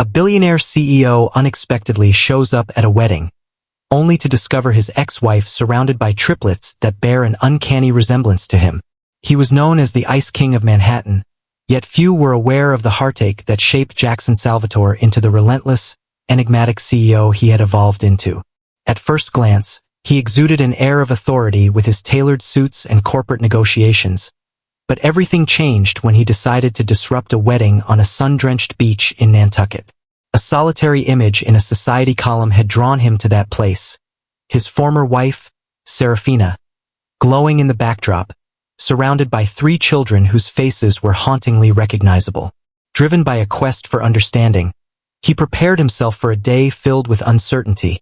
A billionaire CEO unexpectedly shows up at a wedding, only to discover his ex-wife surrounded by triplets that bear an uncanny resemblance to him. He was known as the Ice King of Manhattan, yet few were aware of the heartache that shaped Jackson Salvatore into the relentless, enigmatic CEO he had evolved into. At first glance, he exuded an air of authority with his tailored suits and corporate negotiations. But everything changed when he decided to disrupt a wedding on a sun-drenched beach in Nantucket. A solitary image in a society column had drawn him to that place. His former wife, Serafina, glowing in the backdrop, surrounded by 3 children whose faces were hauntingly recognizable. Driven by a quest for understanding, he prepared himself for a day filled with uncertainty,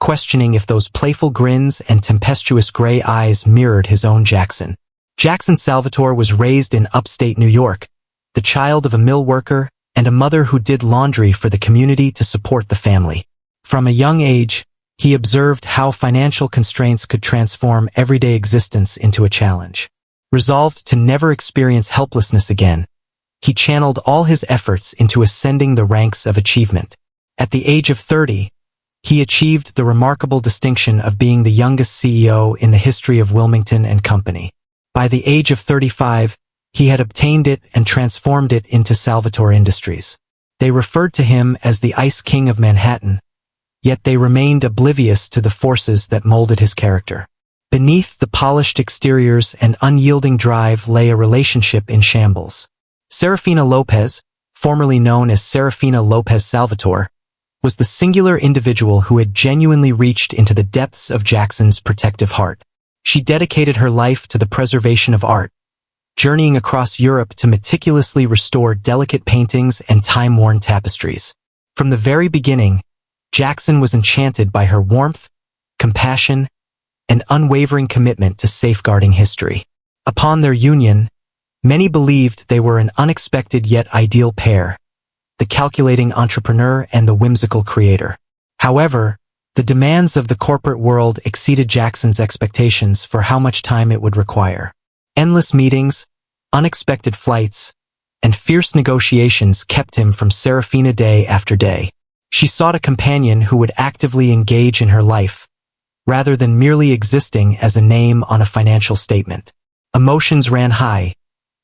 questioning if those playful grins and tempestuous gray eyes mirrored his own Jackson. Jackson Salvatore was raised in upstate New York, the child of a mill worker and a mother who did laundry for the community to support the family. From a young age, he observed how financial constraints could transform everyday existence into a challenge. Resolved to never experience helplessness again, he channeled all his efforts into ascending the ranks of achievement. At the age of 30, he achieved the remarkable distinction of being the youngest CEO in the history of Wilmington and Company. By the age of 35, he had obtained it and transformed it into Salvatore Industries. They referred to him as the Ice King of Manhattan, yet they remained oblivious to the forces that molded his character. Beneath the polished exteriors and unyielding drive lay a relationship in shambles. Serafina Lopez, formerly known as Serafina Lopez Salvatore, was the singular individual who had genuinely reached into the depths of Jackson's protective heart. She dedicated her life to the preservation of art, journeying across Europe to meticulously restore delicate paintings and time-worn tapestries. From the very beginning, Jackson was enchanted by her warmth, compassion, and unwavering commitment to safeguarding history. Upon their union, many believed they were an unexpected yet ideal pair, the calculating entrepreneur and the whimsical creator. However, the demands of the corporate world exceeded Jackson's expectations for how much time it would require. Endless meetings, unexpected flights, and fierce negotiations kept him from Serafina day after day. She sought a companion who would actively engage in her life, rather than merely existing as a name on a financial statement. Emotions ran high,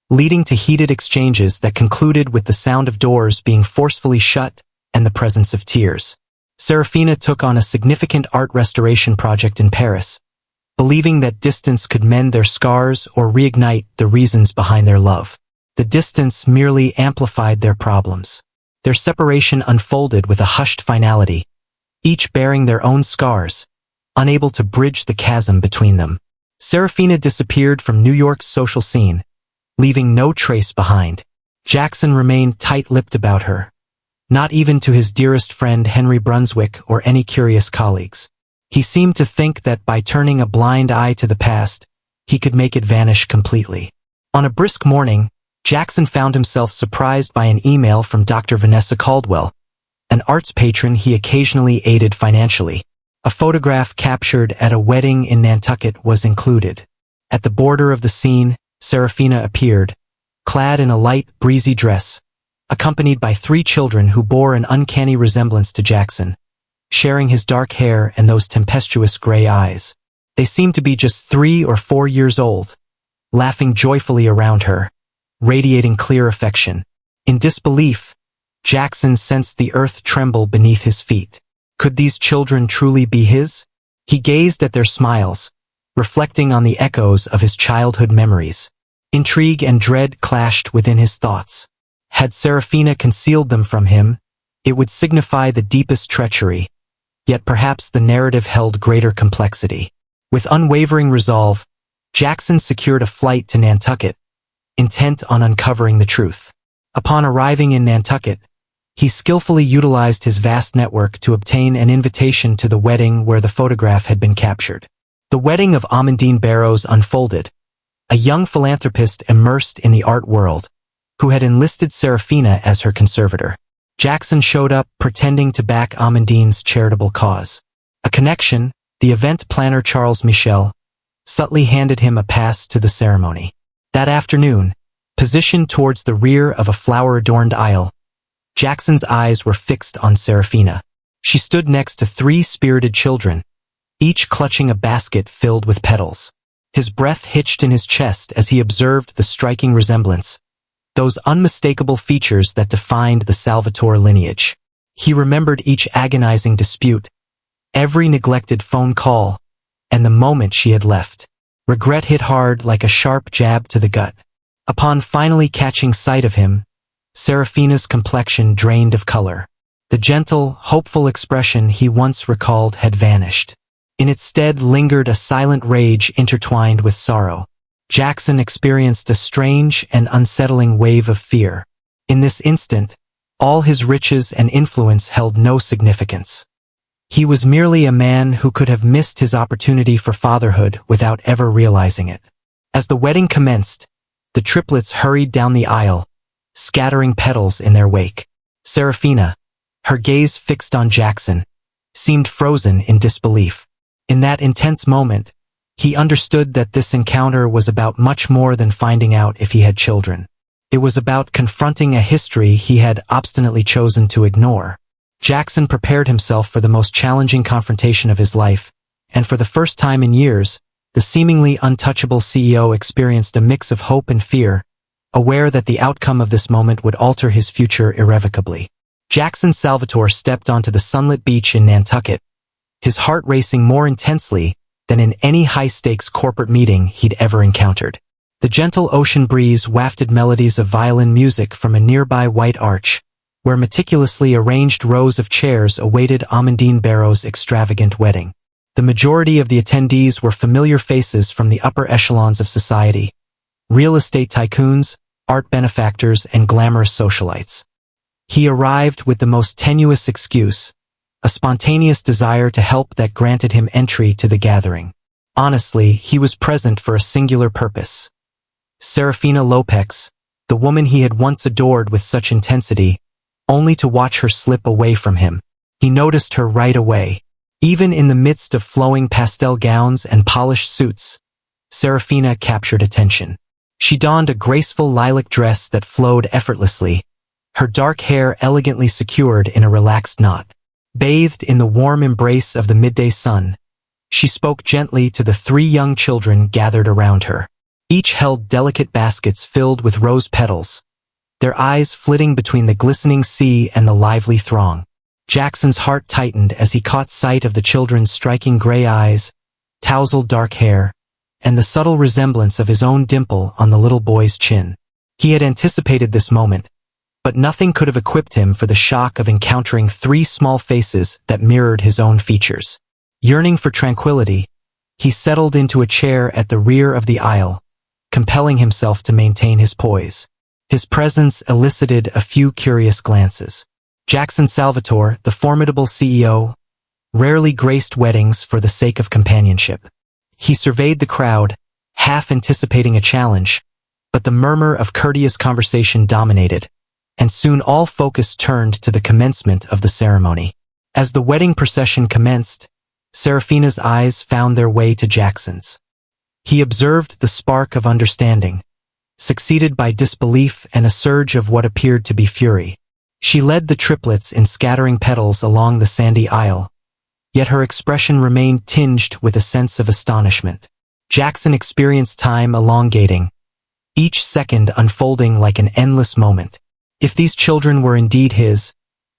leading to heated exchanges that concluded with the sound of doors being forcefully shut and the presence of tears. Serafina took on a significant art restoration project in Paris, believing that distance could mend their scars or reignite the reasons behind their love. The distance merely amplified their problems. Their separation unfolded with a hushed finality, each bearing their own scars, unable to bridge the chasm between them. Serafina disappeared from New York's social scene, leaving no trace behind. Jackson remained tight-lipped about her, not even to his dearest friend Henry Brunswick or any curious colleagues. He seemed to think that by turning a blind eye to the past, he could make it vanish completely. On a brisk morning, Jackson found himself surprised by an email from Dr. Vanessa Caldwell, an arts patron he occasionally aided financially. A photograph captured at a wedding in Nantucket was included. At the border of the scene, Serafina appeared, clad in a light, breezy dress, accompanied by 3 children who bore an uncanny resemblance to Jackson, sharing his dark hair and those tempestuous gray eyes. They seemed to be just 3 or 4 years old, laughing joyfully around her, radiating clear affection. In disbelief, Jackson sensed the earth tremble beneath his feet. Could these children truly be his? He gazed at their smiles, reflecting on the echoes of his childhood memories. Intrigue and dread clashed within his thoughts. Had Serafina concealed them from him, it would signify the deepest treachery, yet perhaps the narrative held greater complexity. With unwavering resolve, Jackson secured a flight to Nantucket, intent on uncovering the truth. Upon arriving in Nantucket, he skillfully utilized his vast network to obtain an invitation to the wedding where the photograph had been captured. The wedding of Amandine Barrows unfolded, a young philanthropist immersed in the art world, who had enlisted Serafina as her conservator. Jackson showed up pretending to back Amandine's charitable cause. A connection, the event planner Charles Michel, subtly handed him a pass to the ceremony. That afternoon, positioned towards the rear of a flower-adorned aisle, Jackson's eyes were fixed on Serafina. She stood next to three spirited children, each clutching a basket filled with petals. His breath hitched in his chest as he observed the striking resemblance, those unmistakable features that defined the Salvatore lineage. He remembered each agonizing dispute, every neglected phone call, and the moment she had left. Regret hit hard like a sharp jab to the gut. Upon finally catching sight of him, Serafina's complexion drained of color. The gentle, hopeful expression he once recalled had vanished. In its stead lingered a silent rage intertwined with sorrow. Jackson experienced a strange and unsettling wave of fear. In this instant, all his riches and influence held no significance. He was merely a man who could have missed his opportunity for fatherhood without ever realizing it. As the wedding commenced, the triplets hurried down the aisle, scattering petals in their wake. Serafina, her gaze fixed on Jackson, seemed frozen in disbelief. In that intense moment, he understood that this encounter was about much more than finding out if he had children. It was about confronting a history he had obstinately chosen to ignore. Jackson prepared himself for the most challenging confrontation of his life, and for the first time in years, the seemingly untouchable CEO experienced a mix of hope and fear, aware that the outcome of this moment would alter his future irrevocably. Jackson Salvatore stepped onto the sunlit beach in Nantucket, his heart racing more intensely than in any high-stakes corporate meeting he'd ever encountered. The gentle ocean breeze wafted melodies of violin music from a nearby white arch, where meticulously arranged rows of chairs awaited Amandine Barrow's extravagant wedding. The majority of the attendees were familiar faces from the upper echelons of society, real estate tycoons, art benefactors, and glamorous socialites. He arrived with the most tenuous excuse, a spontaneous desire to help that granted him entry to the gathering. Honestly, he was present for a singular purpose. Serafina Lopez, the woman he had once adored with such intensity, only to watch her slip away from him. He noticed her right away. Even in the midst of flowing pastel gowns and polished suits, Serafina captured attention. She donned a graceful lilac dress that flowed effortlessly, her dark hair elegantly secured in a relaxed knot. Bathed in the warm embrace of the midday sun, she spoke gently to the three young children gathered around her. Each held delicate baskets filled with rose petals, their eyes flitting between the glistening sea and the lively throng. Jackson's heart tightened as he caught sight of the children's striking gray eyes, tousled dark hair, and the subtle resemblance of his own dimple on the little boy's chin. He had anticipated this moment, but nothing could have equipped him for the shock of encountering three small faces that mirrored his own features. Yearning for tranquility, he settled into a chair at the rear of the aisle, compelling himself to maintain his poise. His presence elicited a few curious glances. Jackson Salvatore, the formidable CEO, rarely graced weddings for the sake of companionship. He surveyed the crowd, half anticipating a challenge, but the murmur of courteous conversation dominated, and soon all focus turned to the commencement of the ceremony. As the wedding procession commenced, Serafina's eyes found their way to Jackson's. He observed the spark of understanding, succeeded by disbelief and a surge of what appeared to be fury. She led the triplets in scattering petals along the sandy aisle, yet her expression remained tinged with a sense of astonishment. Jackson experienced time elongating, each second unfolding like an endless moment. If these children were indeed his,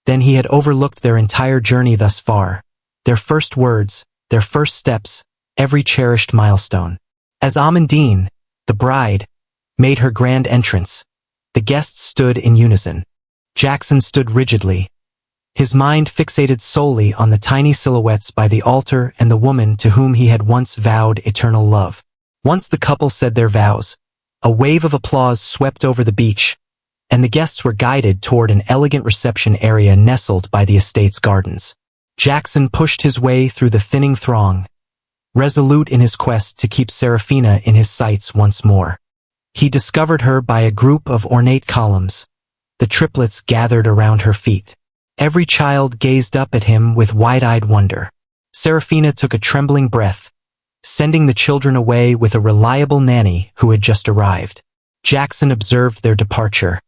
then he had overlooked their entire journey thus far, their first words, their first steps, every cherished milestone. As Amandine, the bride, made her grand entrance, the guests stood in unison. Jackson stood rigidly, his mind fixated solely on the tiny silhouettes by the altar and the woman to whom he had once vowed eternal love. Once the couple said their vows, a wave of applause swept over the beach, and the guests were guided toward an elegant reception area nestled by the estate's gardens. Jackson pushed his way through the thinning throng, resolute in his quest to keep Serafina in his sights once more. He discovered her by a group of ornate columns, the triplets gathered around her feet. Every child gazed up at him with wide-eyed wonder. Serafina took a trembling breath, sending the children away with a reliable nanny who had just arrived. Jackson observed their departure,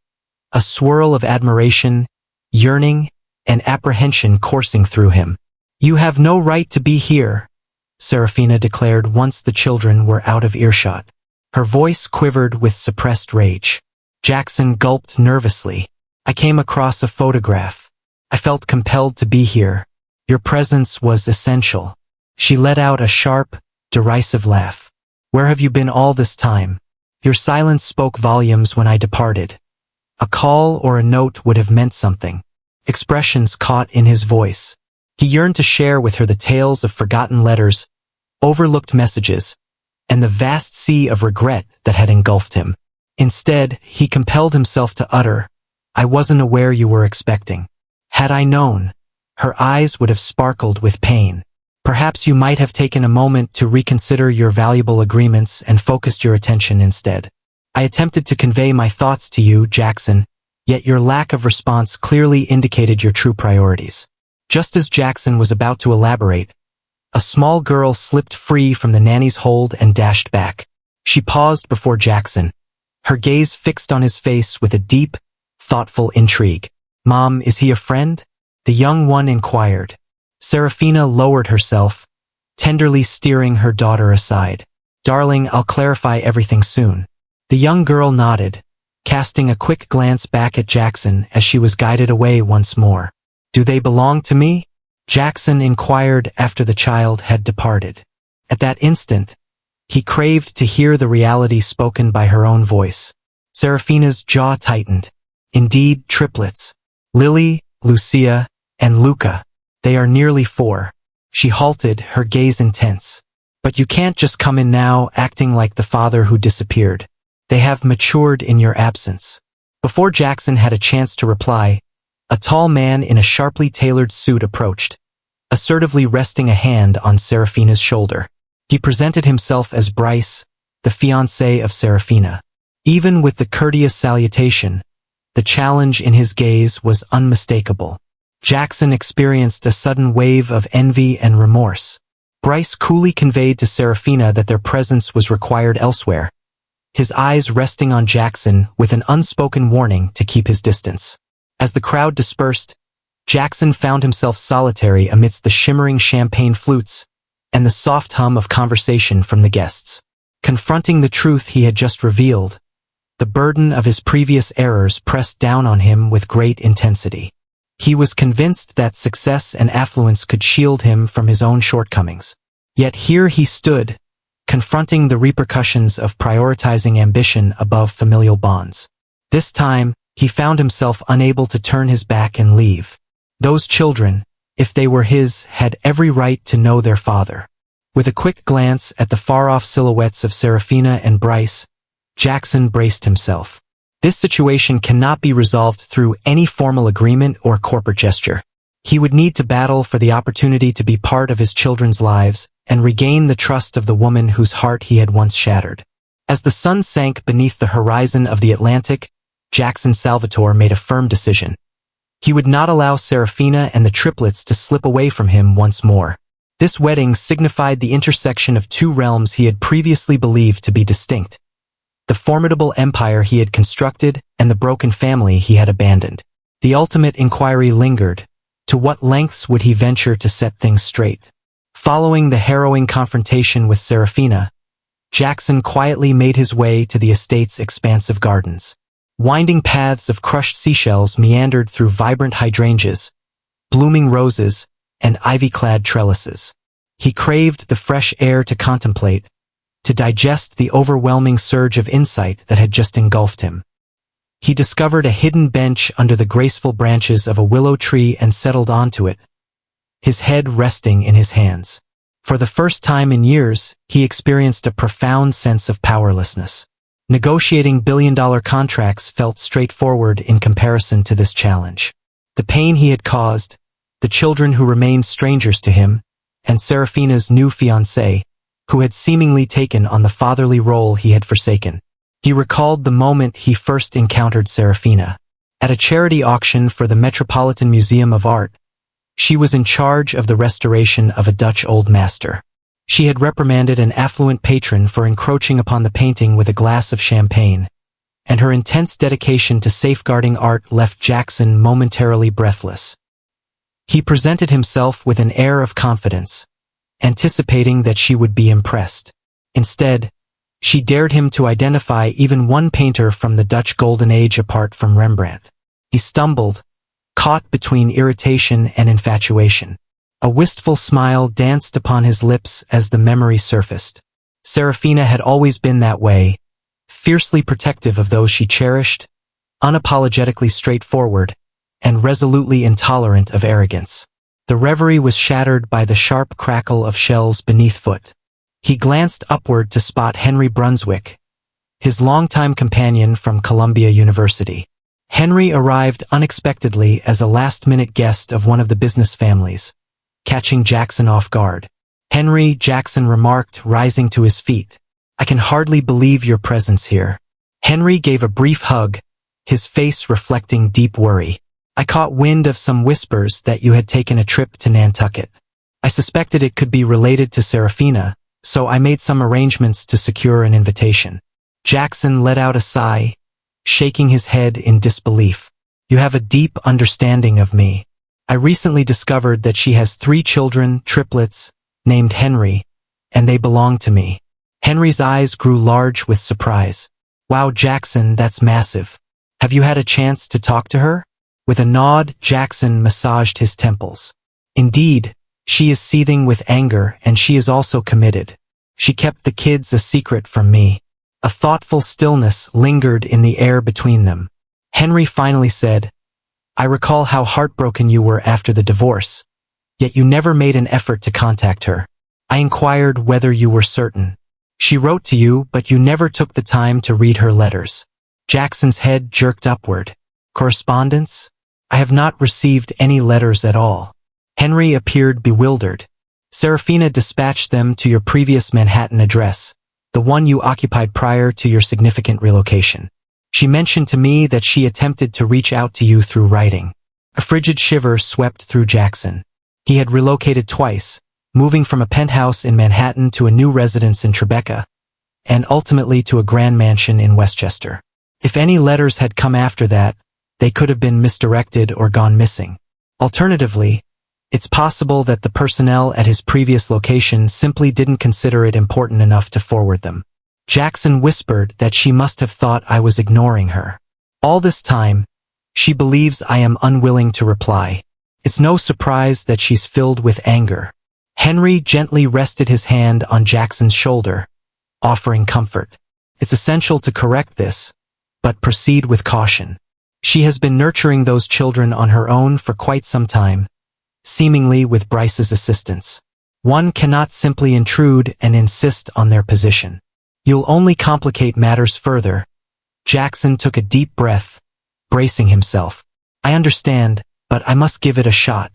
a swirl of admiration, yearning, and apprehension coursing through him. "You have no right to be here," Serafina declared once the children were out of earshot. Her voice quivered with suppressed rage. Jackson gulped nervously. "I came across a photograph. I felt compelled to be here. Your presence was essential." She let out a sharp, derisive laugh. "Where have you been all this time? Your silence spoke volumes when I departed. A call or a note would have meant something." Expressions caught in his voice. He yearned to share with her the tales of forgotten letters, overlooked messages, and the vast sea of regret that had engulfed him. Instead, he compelled himself to utter, "I wasn't aware you were expecting. Had I known," her eyes would have sparkled with pain. "Perhaps you might have taken a moment to reconsider your valuable agreements and focused your attention instead. I attempted to convey my thoughts to you, Jackson, yet your lack of response clearly indicated your true priorities." Just as Jackson was about to elaborate, a small girl slipped free from the nanny's hold and dashed back. She paused before Jackson, her gaze fixed on his face with a deep, thoughtful intrigue. "Mom, is he a friend?" the young one inquired. Serafina lowered herself, tenderly steering her daughter aside. "Darling, I'll clarify everything soon." The young girl nodded, casting a quick glance back at Jackson as she was guided away once more. "Do they belong to me?" Jackson inquired after the child had departed. At that instant, he craved to hear the reality spoken by her own voice. Serafina's jaw tightened. "Indeed, triplets. Lily, Lucia, and Luca. They are nearly 4. She halted, her gaze intense. "But you can't just come in now acting like the father who disappeared. They have matured in your absence." Before Jackson had a chance to reply, a tall man in a sharply tailored suit approached, assertively resting a hand on Serafina's shoulder. He presented himself as Bryce, the fiancé of Serafina. Even with the courteous salutation, the challenge in his gaze was unmistakable. Jackson experienced a sudden wave of envy and remorse. Bryce coolly conveyed to Serafina that their presence was required elsewhere, his eyes resting on Jackson with an unspoken warning to keep his distance. As the crowd dispersed, Jackson found himself solitary amidst the shimmering champagne flutes and the soft hum of conversation from the guests. Confronting the truth he had just revealed, the burden of his previous errors pressed down on him with great intensity. He was convinced that success and affluence could shield him from his own shortcomings. Yet here he stood, confronting the repercussions of prioritizing ambition above familial bonds. This time, he found himself unable to turn his back and leave. Those children, if they were his, had every right to know their father. With a quick glance at the far-off silhouettes of Serafina and Bryce, Jackson braced himself. This situation cannot be resolved through any formal agreement or corporate gesture. He would need to battle for the opportunity to be part of his children's lives and regain the trust of the woman whose heart he had once shattered. As the sun sank beneath the horizon of the Atlantic, Jackson Salvatore made a firm decision. He would not allow Serafina and the triplets to slip away from him once more. This wedding signified the intersection of two realms he had previously believed to be distinct: the formidable empire he had constructed and the broken family he had abandoned. The ultimate inquiry lingered. To what lengths would he venture to set things straight? Following the harrowing confrontation with Serafina, Jackson quietly made his way to the estate's expansive gardens. Winding paths of crushed seashells meandered through vibrant hydrangeas, blooming roses, and ivy-clad trellises. He craved the fresh air to contemplate, to digest the overwhelming surge of insight that had just engulfed him. He discovered a hidden bench under the graceful branches of a willow tree and settled onto it, his head resting in his hands. For the first time in years, he experienced a profound sense of powerlessness. Negotiating billion-dollar contracts felt straightforward in comparison to this challenge. The pain he had caused, the children who remained strangers to him, and Serafina's new fiancé, who had seemingly taken on the fatherly role he had forsaken. He recalled the moment he first encountered Serafina. At a charity auction for the Metropolitan Museum of Art, she was in charge of the restoration of a Dutch old master. She had reprimanded an affluent patron for encroaching upon the painting with a glass of champagne, and her intense dedication to safeguarding Art left Jackson momentarily breathless. He presented himself with an air of confidence, anticipating that she would be impressed. Instead, she dared him to identify even one painter from the Dutch Golden Age apart from Rembrandt. He stumbled, caught between irritation and infatuation. A wistful smile danced upon his lips as the memory surfaced. Serafina had always been that way, fiercely protective of those she cherished, unapologetically straightforward, and resolutely intolerant of arrogance. The reverie was shattered by the sharp crackle of shells beneath foot. He glanced upward to spot Henry Brunswick, his longtime companion from Columbia University. Henry arrived unexpectedly as a last-minute guest of one of the business families, catching Jackson off guard. "Henry," Jackson remarked, rising to his feet. "I can hardly believe your presence here." Henry gave a brief hug, his face reflecting deep worry. "I caught wind of some whispers that you had taken a trip to Nantucket. I suspected it could be related to Serafina, so I made some arrangements to secure an invitation." Jackson let out a sigh, shaking his head in disbelief. "You have a deep understanding of me. I recently discovered that she has 3 children, triplets, named Henry, and they belong to me." Henry's eyes grew large with surprise. "Wow, Jackson, that's massive. Have you had a chance to talk to her?" With a nod, Jackson massaged his temples. "Indeed, she is seething with anger, and she is also committed. She kept the kids a secret from me." A thoughtful stillness lingered in the air between them. Henry finally said, "I recall how heartbroken you were after the divorce, yet you never made an effort to contact her. I inquired whether you were certain. She wrote to you, but you never took the time to read her letters." Jackson's head jerked upward. "Correspondence? I have not received any letters at all." Henry appeared bewildered. "Serafina dispatched them to your previous Manhattan address, the one you occupied prior to your significant relocation. She mentioned to me that she attempted to reach out to you through writing." A frigid shiver swept through Jackson. He had relocated twice, moving from a penthouse in Manhattan to a new residence in Tribeca, and ultimately to a grand mansion in Westchester. If any letters had come after that, they could have been misdirected or gone missing. Alternatively, it's possible that the personnel at his previous location simply didn't consider it important enough to forward them. Jackson whispered that she must have thought I was ignoring her. "All this time, she believes I am unwilling to reply. It's no surprise that she's filled with anger." Henry gently rested his hand on Jackson's shoulder, offering comfort. "It's essential to correct this, but proceed with caution. She has been nurturing those children on her own for quite some time, seemingly with Bryce's assistance. One cannot simply intrude and insist on their position. You'll only complicate matters further." Jackson took a deep breath, bracing himself. "I understand, but I must give it a shot.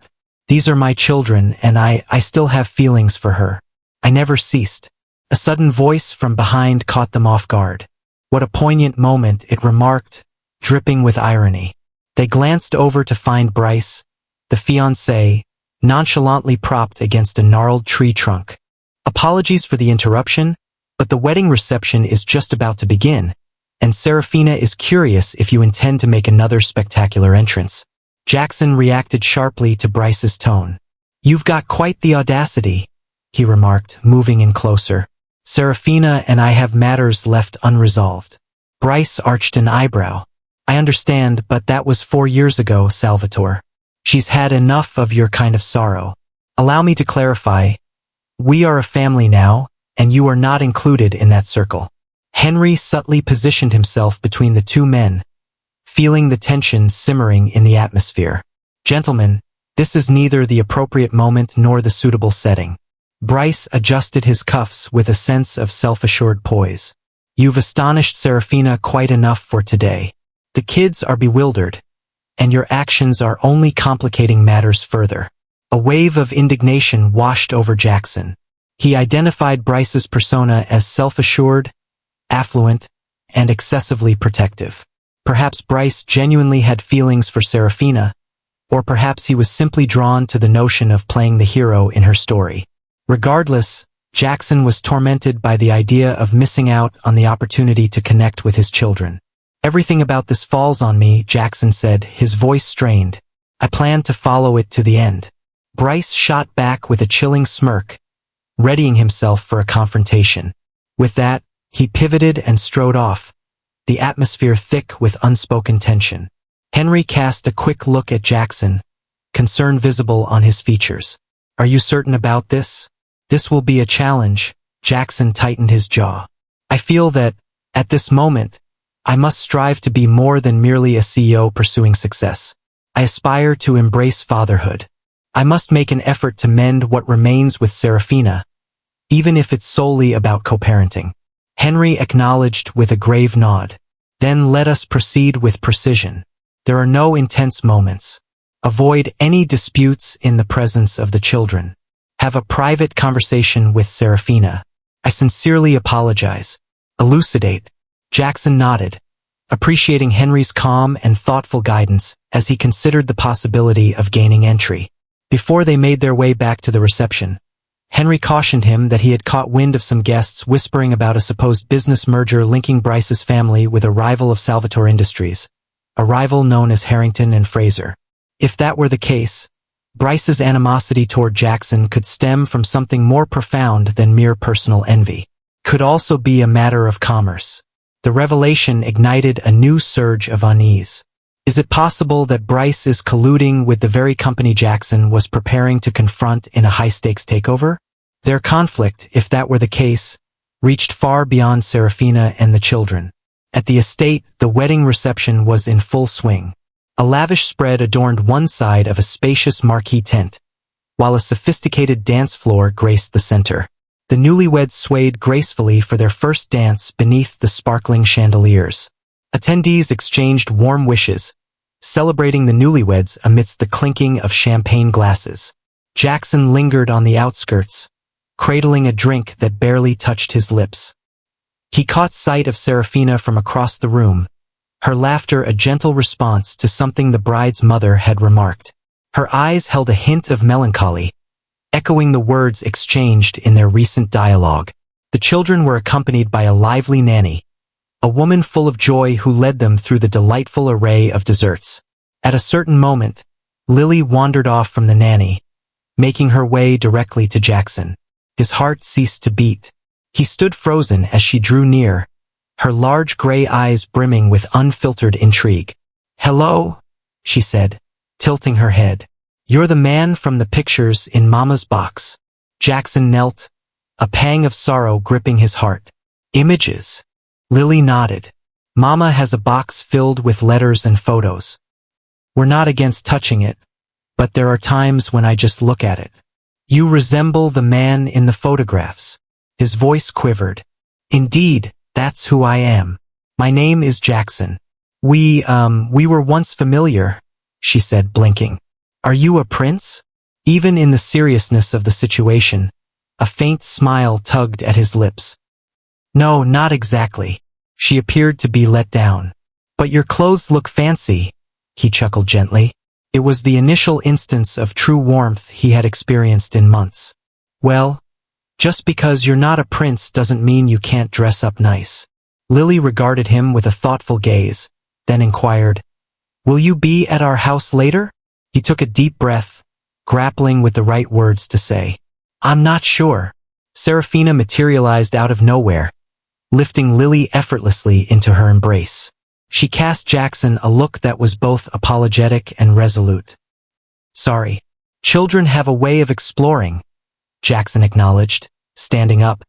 These are my children, and I still have feelings for her. I never ceased." A sudden voice from behind caught them off guard. "What a poignant moment," it remarked, dripping with irony. They glanced over to find Bryce, the fiancé, nonchalantly propped against a gnarled tree trunk. "Apologies for the interruption, but the wedding reception is just about to begin, and Serafina is curious if you intend to make another spectacular entrance." Jackson reacted sharply to Bryce's tone. "You've got quite the audacity," he remarked, moving in closer. "Serafina and I have matters left unresolved." Bryce arched an eyebrow. "I understand, but that was 4 years ago, Salvatore. She's had enough of your kind of sorrow. Allow me to clarify. We are a family now, and you are not included in that circle." Henry subtly positioned himself between the two men, feeling the tension simmering in the atmosphere. "Gentlemen, this is neither the appropriate moment nor the suitable setting." Bryce adjusted his cuffs with a sense of self-assured poise. "You've astonished Serafina quite enough for today. The kids are bewildered, and your actions are only complicating matters further." A wave of indignation washed over Jackson. He identified Bryce's persona as self-assured, affluent, and excessively protective. Perhaps Bryce genuinely had feelings for Serafina, or perhaps he was simply drawn to the notion of playing the hero in her story. Regardless, Jackson was tormented by the idea of missing out on the opportunity to connect with his children. Everything about this falls on me, Jackson said, his voice strained. I plan to follow it to the end. Bryce shot back with a chilling smirk, readying himself for a confrontation. With that, he pivoted and strode off, the atmosphere thick with unspoken tension. Henry cast a quick look at Jackson, concern visible on his features. Are you certain about this? This will be a challenge. Jackson tightened his jaw. I feel that, at this moment, I must strive to be more than merely a CEO pursuing success. I aspire to embrace fatherhood. I must make an effort to mend what remains with Serafina, even if it's solely about co-parenting. Henry acknowledged with a grave nod. Then let us proceed with precision. There are no intense moments. Avoid any disputes in the presence of the children. Have a private conversation with Serafina. I sincerely apologize. Elucidate. Jackson nodded, appreciating Henry's calm and thoughtful guidance as he considered the possibility of gaining entry. Before they made their way back to the reception, Henry cautioned him that he had caught wind of some guests whispering about a supposed business merger linking Bryce's family with a rival of Salvatore Industries, a rival known as Harrington and Fraser. If that were the case, Bryce's animosity toward Jackson could stem from something more profound than mere personal envy. Could also be a matter of commerce. The revelation ignited a new surge of unease. Is it possible that Bryce is colluding with the very company Jackson was preparing to confront in a high-stakes takeover? Their conflict, if that were the case, reached far beyond Serafina and the children. At the estate, the wedding reception was in full swing. A lavish spread adorned one side of a spacious marquee tent, while a sophisticated dance floor graced the center. The newlyweds swayed gracefully for their first dance beneath the sparkling chandeliers. Attendees exchanged warm wishes, celebrating the newlyweds amidst the clinking of champagne glasses. Jackson lingered on the outskirts, cradling a drink that barely touched his lips. He caught sight of Serafina from across the room, her laughter a gentle response to something the bride's mother had remarked. Her eyes held a hint of melancholy, echoing the words exchanged in their recent dialogue. The children were accompanied by a lively nanny, a woman full of joy who led them through the delightful array of desserts. At a certain moment, Lily wandered off from the nanny, making her way directly to Jackson. His heart ceased to beat. He stood frozen as she drew near, her large gray eyes brimming with unfiltered intrigue. "Hello," she said, tilting her head. "You're the man from the pictures in Mama's box." Jackson knelt, a pang of sorrow gripping his heart. "Images?" Lily nodded. "Mama has a box filled with letters and photos. We're not against touching it, but there are times when I just look at it. You resemble the man in the photographs." His voice quivered. "Indeed, that's who I am. My name is Jackson. We were once familiar," she said, blinking. "Are you a prince?" Even in the seriousness of the situation, a faint smile tugged at his lips. "No, not exactly." She appeared to be let down. "But your clothes look fancy," he chuckled gently. It was the initial instance of true warmth he had experienced in months. "Well, just because you're not a prince doesn't mean you can't dress up nice." Lily regarded him with a thoughtful gaze, then inquired, "Will you be at our house later?" He took a deep breath, grappling with the right words to say. "I'm not sure." Serafina materialized out of nowhere, lifting Lily effortlessly into her embrace. She cast Jackson a look that was both apologetic and resolute. "Sorry. Children have a way of exploring," Jackson acknowledged, standing up.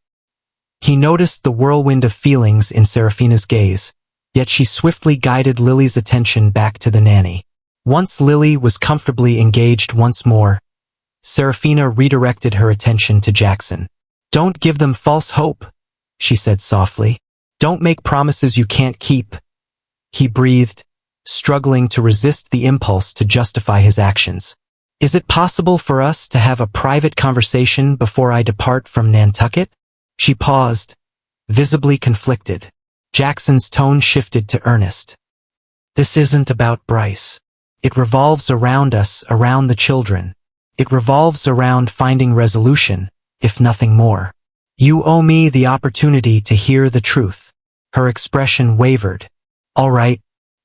He noticed the whirlwind of feelings in Serafina's gaze, yet she swiftly guided Lily's attention back to the nanny. Once Lily was comfortably engaged once more, Serafina redirected her attention to Jackson. "Don't give them false hope," she said softly. "Don't make promises you can't keep." He breathed, struggling to resist the impulse to justify his actions. "Is it possible for us to have a private conversation before I depart from Nantucket?" She paused, visibly conflicted. Jackson's tone shifted to earnest. "This isn't about Bryce. It revolves around us, around the children. It revolves around finding resolution, if nothing more. You owe me the opportunity to hear the truth." Her expression wavered, All right,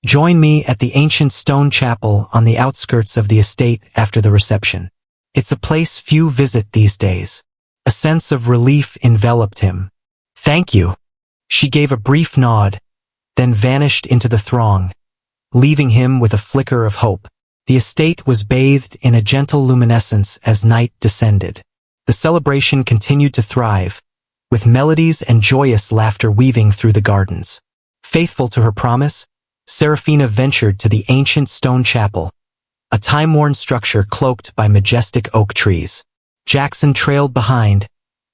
join me at the ancient stone chapel on the outskirts of the estate after the reception. It's a place few visit these days. A sense of relief enveloped him. Thank you. She gave a brief nod, then vanished into the throng, leaving him with a flicker of hope. The estate was bathed in a gentle luminescence as night descended. The celebration continued to thrive, with melodies and joyous laughter weaving through the gardens. Faithful to her promise, Serafina ventured to the ancient stone chapel, a time-worn structure cloaked by majestic oak trees. Jackson trailed behind,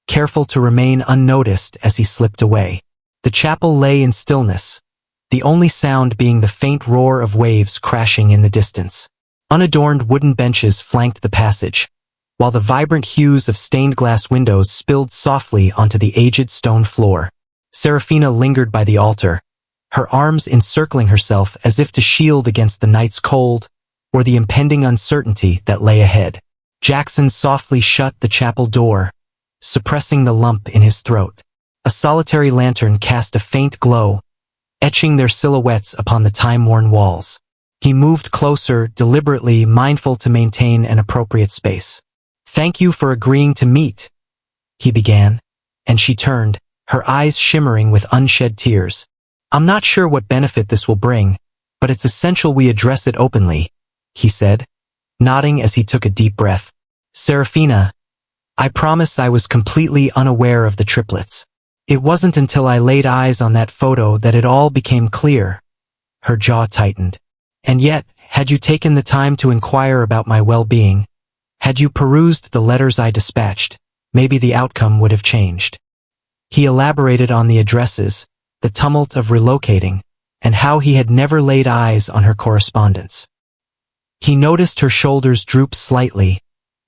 careful to remain unnoticed as he slipped away. The chapel lay in stillness, the only sound being the faint roar of waves crashing in the distance. Unadorned wooden benches flanked the passage, while the vibrant hues of stained glass windows spilled softly onto the aged stone floor. Serafina lingered by the altar, her arms encircling herself as if to shield against the night's cold or the impending uncertainty that lay ahead. Jackson softly shut the chapel door, suppressing the lump in his throat. A solitary lantern cast a faint glow, etching their silhouettes upon the time-worn walls. He moved closer, deliberately mindful to maintain an appropriate space. "Thank you for agreeing to meet," he began, and she turned, her eyes shimmering with unshed tears. "I'm not sure what benefit this will bring, but it's essential we address it openly," he said, nodding as he took a deep breath. "Serafina, I promise I was completely unaware of the triplets. It wasn't until I laid eyes on that photo that it all became clear." Her jaw tightened. "And yet, had you taken the time to inquire about my well-being, had you perused the letters I dispatched, maybe the outcome would have changed." He elaborated on the addresses, the tumult of relocating, and how he had never laid eyes on her correspondence. He noticed her shoulders droop slightly,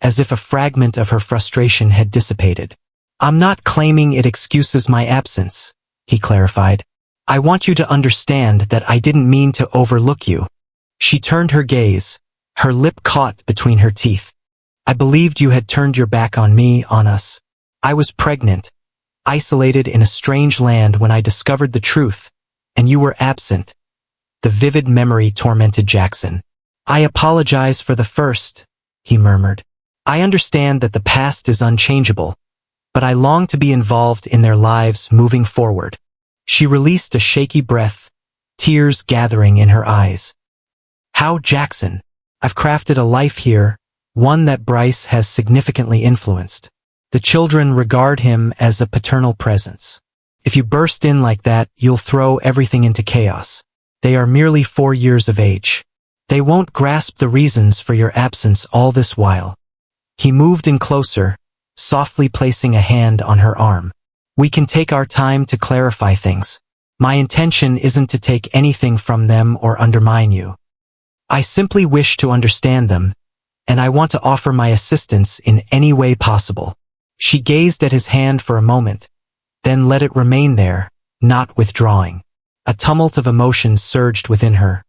as if a fragment of her frustration had dissipated. "I'm not claiming it excuses my absence," he clarified. "I want you to understand that I didn't mean to overlook you." She turned her gaze, her lip caught between her teeth. "I believed you had turned your back on me, on us. I was pregnant, isolated in a strange land when I discovered the truth, and you were absent." The vivid memory tormented Jackson. "I apologize for the first," he murmured. "I understand that the past is unchangeable, but I long to be involved in their lives moving forward." She released a shaky breath, tears gathering in her eyes. "How, Jackson? I've crafted a life here, one that Bryce has significantly influenced. The children regard him as a paternal presence. If you burst in like that, you'll throw everything into chaos. They are merely 4 years of age. They won't grasp the reasons for your absence all this while." He moved in closer, softly placing a hand on her arm. "We can take our time to clarify things. My intention isn't to take anything from them or undermine you. I simply wish to understand them, and I want to offer my assistance in any way possible." She gazed at his hand for a moment, then let it remain there, not withdrawing. A tumult of emotions surged within her.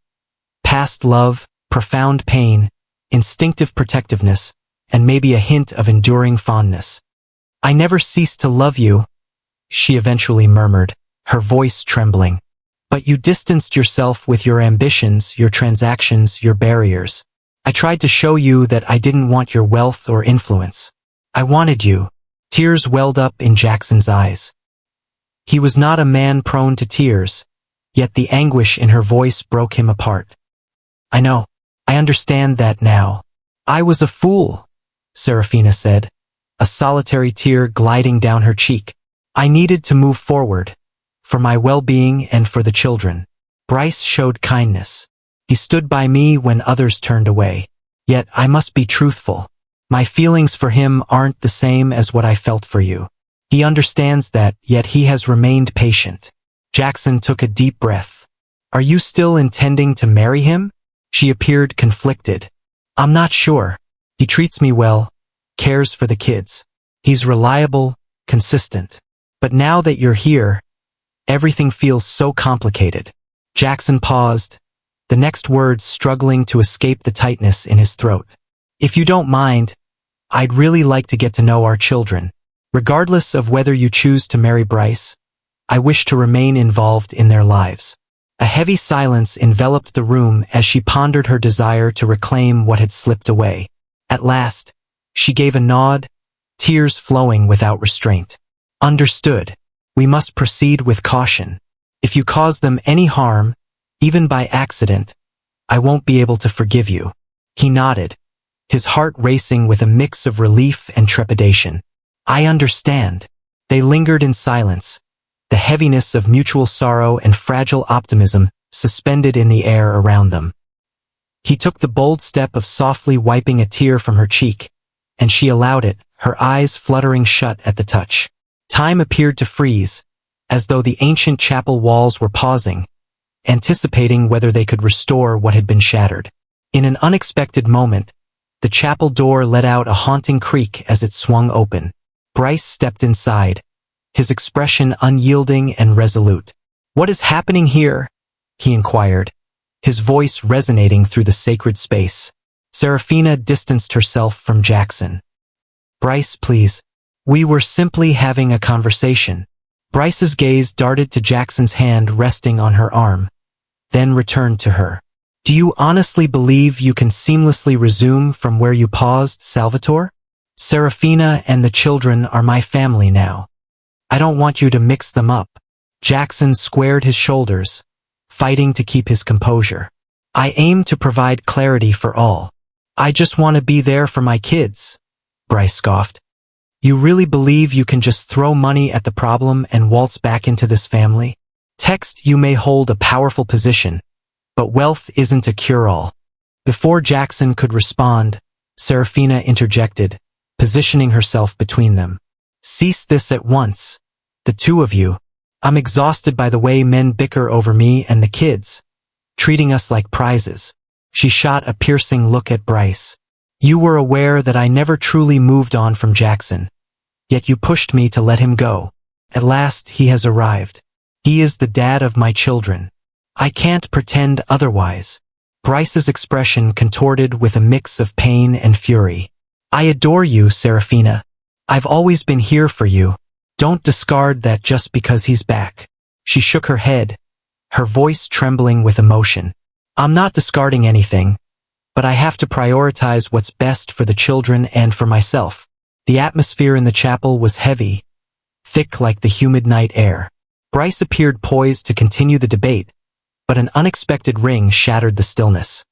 Past love, profound pain, instinctive protectiveness, and maybe a hint of enduring fondness. "I never ceased to love you," she eventually murmured, her voice trembling. "But you distanced yourself with your ambitions, your transactions, your barriers. I tried to show you that I didn't want your wealth or influence. I wanted you." Tears welled up in Jackson's eyes. He was not a man prone to tears, yet the anguish in her voice broke him apart. "I know. I understand that now. I was a fool," Serafina said, a solitary tear gliding down her cheek. "I needed to move forward, for my well-being and for the children. Bryce showed kindness. He stood by me when others turned away. Yet I must be truthful. My feelings for him aren't the same as what I felt for you. He understands that, yet he has remained patient." Jackson took a deep breath. "Are you still intending to marry him?" She appeared conflicted. "I'm not sure. He treats me well, cares for the kids. He's reliable, consistent. But now that you're here, everything feels so complicated." Jackson paused, the next words struggling to escape the tightness in his throat. "If you don't mind, I'd really like to get to know our children. Regardless of whether you choose to marry Bryce, I wish to remain involved in their lives." A heavy silence enveloped the room as she pondered her desire to reclaim what had slipped away. At last, she gave a nod, tears flowing without restraint. Understood. We must proceed with caution. If you cause them any harm, even by accident, I won't be able to forgive you. He nodded, his heart racing with a mix of relief and trepidation. I understand. They lingered in silence, the heaviness of mutual sorrow and fragile optimism suspended in the air around them. He took the bold step of softly wiping a tear from her cheek, and she allowed it, her eyes fluttering shut at the touch. Time appeared to freeze, as though the ancient chapel walls were pausing, anticipating whether they could restore what had been shattered. In an unexpected moment, the chapel door let out a haunting creak as it swung open. Bryce stepped inside, his expression unyielding and resolute. "What is happening here?" he inquired, his voice resonating through the sacred space. Serafina distanced herself from Jackson. "Bryce, please. We were simply having a conversation." Bryce's gaze darted to Jackson's hand resting on her arm, then returned to her. "Do you honestly believe you can seamlessly resume from where you paused, Salvatore? Serafina and the children are my family now. I don't want you to mix them up." Jackson squared his shoulders, fighting to keep his composure. "I aim to provide clarity for all. I just want to be there for my kids," Bryce scoffed. "You really believe you can just throw money at the problem and waltz back into this family? Text, you may hold a powerful position, but wealth isn't a cure-all." Before Jackson could respond, Serafina interjected, positioning herself between them. "Cease this at once, the two of you. I'm exhausted by the way men bicker over me and the kids, treating us like prizes." She shot a piercing look at Bryce. "You were aware that I never truly moved on from Jackson, yet you pushed me to let him go. At last he has arrived. He is the dad of my children. I can't pretend otherwise." Bryce's expression contorted with a mix of pain and fury. "I adore you, Serafina. I've always been here for you. Don't discard that just because he's back." She shook her head, her voice trembling with emotion. "I'm not discarding anything, but I have to prioritize what's best for the children and for myself." The atmosphere in the chapel was heavy, thick like the humid night air. Bryce appeared poised to continue the debate, but an unexpected ring shattered the stillness.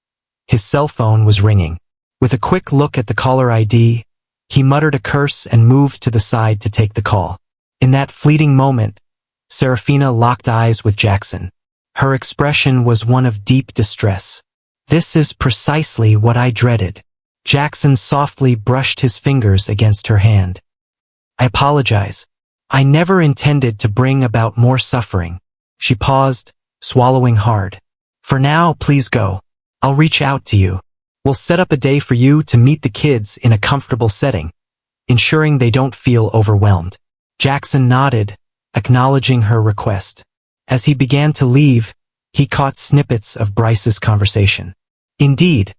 His cell phone was ringing. With a quick look at the caller ID, he muttered a curse and moved to the side to take the call. In that fleeting moment, Serafina locked eyes with Jackson. Her expression was one of deep distress. "This is precisely what I dreaded." Jackson softly brushed his fingers against her hand. "I apologize. I never intended to bring about more suffering." She paused, swallowing hard. "For now, please go. I'll reach out to you. We'll set up a day for you to meet the kids in a comfortable setting, ensuring they don't feel overwhelmed." Jackson nodded, acknowledging her request. As he began to leave, he caught snippets of Bryce's conversation. "Indeed,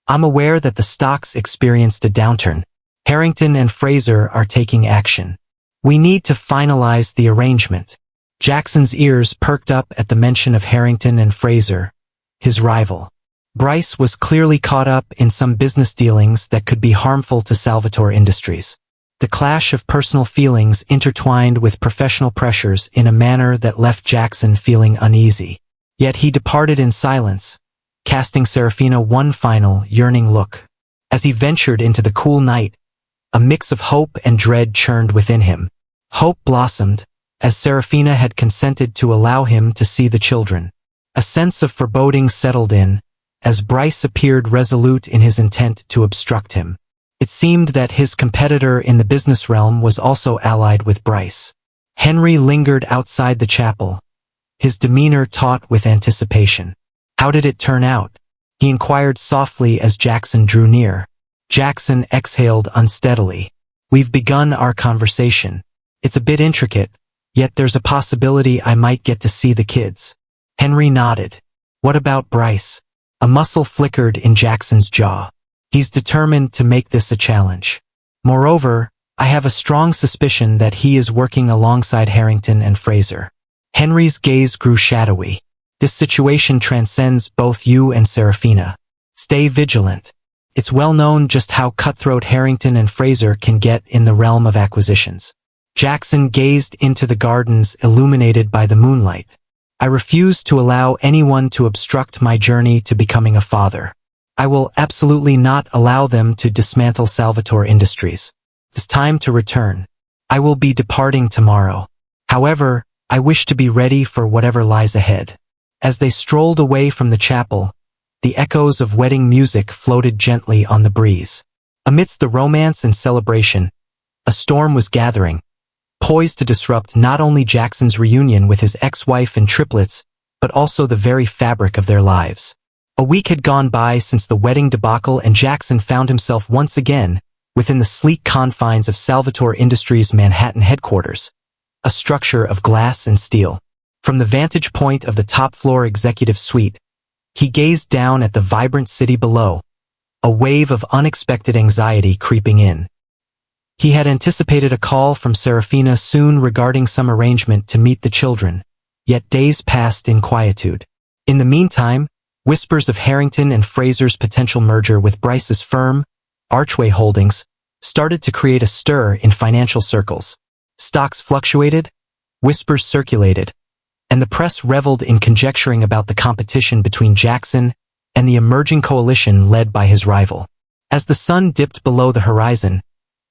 I'm aware that the stocks experienced a downturn. Harrington and Fraser are taking action. We need to finalize the arrangement." Jackson's ears perked up at the mention of Harrington and Fraser, his rival. Bryce was clearly caught up in some business dealings that could be harmful to Salvatore Industries. The clash of personal feelings intertwined with professional pressures in a manner that left Jackson feeling uneasy. Yet he departed in silence, casting Serafina one final, yearning look. As he ventured into the cool night, a mix of hope and dread churned within him. Hope blossomed, as Serafina had consented to allow him to see the children. A sense of foreboding settled in, as Bryce appeared resolute in his intent to obstruct him. It seemed that his competitor in the business realm was also allied with Bryce. Henry lingered outside the chapel, his demeanor taut with anticipation. "How did it turn out?" he inquired softly as Jackson drew near. Jackson exhaled unsteadily. "We've begun our conversation. It's a bit intricate, yet there's a possibility I might get to see the kids." Henry nodded. "What about Bryce?" A muscle flickered in Jackson's jaw. "He's determined to make this a challenge. Moreover, I have a strong suspicion that he is working alongside Harrington and Fraser." Henry's gaze grew shadowy. This situation transcends both you and Serafina. Stay vigilant. It's well known just how cutthroat Harrington and Fraser can get in the realm of acquisitions. Jackson gazed into the gardens illuminated by the moonlight. I refuse to allow anyone to obstruct my journey to becoming a father. I will absolutely not allow them to dismantle Salvatore Industries. It's time to return. I will be departing tomorrow. However, I wish to be ready for whatever lies ahead. As they strolled away from the chapel, the echoes of wedding music floated gently on the breeze. Amidst the romance and celebration, a storm was gathering, poised to disrupt not only Jackson's reunion with his ex-wife and triplets, but also the very fabric of their lives. A week had gone by since the wedding debacle, and Jackson found himself once again within the sleek confines of Salvatore Industries' Manhattan headquarters, a structure of glass and steel. From the vantage point of the top-floor executive suite, he gazed down at the vibrant city below, a wave of unexpected anxiety creeping in. He had anticipated a call from Serafina soon regarding some arrangement to meet the children, yet days passed in quietude. In the meantime, whispers of Harrington and Fraser's potential merger with Bryce's firm, Archway Holdings, started to create a stir in financial circles. Stocks fluctuated, whispers circulated, and the press reveled in conjecturing about the competition between Jackson and the emerging coalition led by his rival. As the sun dipped below the horizon,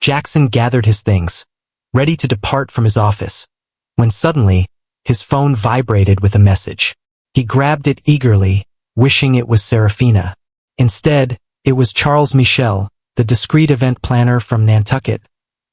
Jackson gathered his things, ready to depart from his office, when suddenly, his phone vibrated with a message. He grabbed it eagerly, wishing it was Serafina. Instead, it was Charles Michel, the discreet event planner from Nantucket,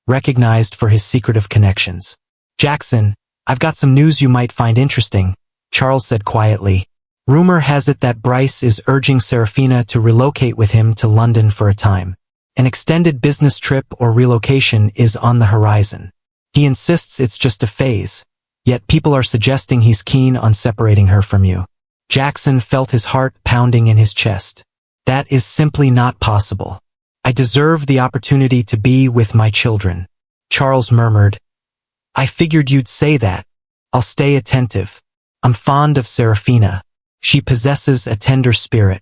recognized for his secretive connections. "Jackson, I've got some news you might find interesting," Charles said quietly. "Rumor has it that Bryce is urging Serafina to relocate with him to London for a time. An extended business trip or relocation is on the horizon. He insists it's just a phase, yet people are suggesting he's keen on separating her from you." Jackson felt his heart pounding in his chest. "That is simply not possible. I deserve the opportunity to be with my children," Charles murmured. "I figured you'd say that. I'll stay attentive. I'm fond of Serafina. She possesses a tender spirit.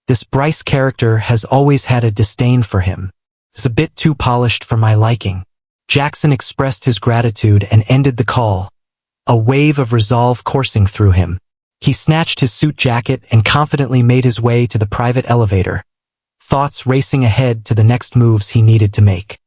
This Bryce character has always had a disdain for him. It's a bit too polished for my liking." Jackson expressed his gratitude and ended the call, a wave of resolve coursing through him. He snatched his suit jacket and confidently made his way to the private elevator, thoughts racing ahead to the next moves he needed to make.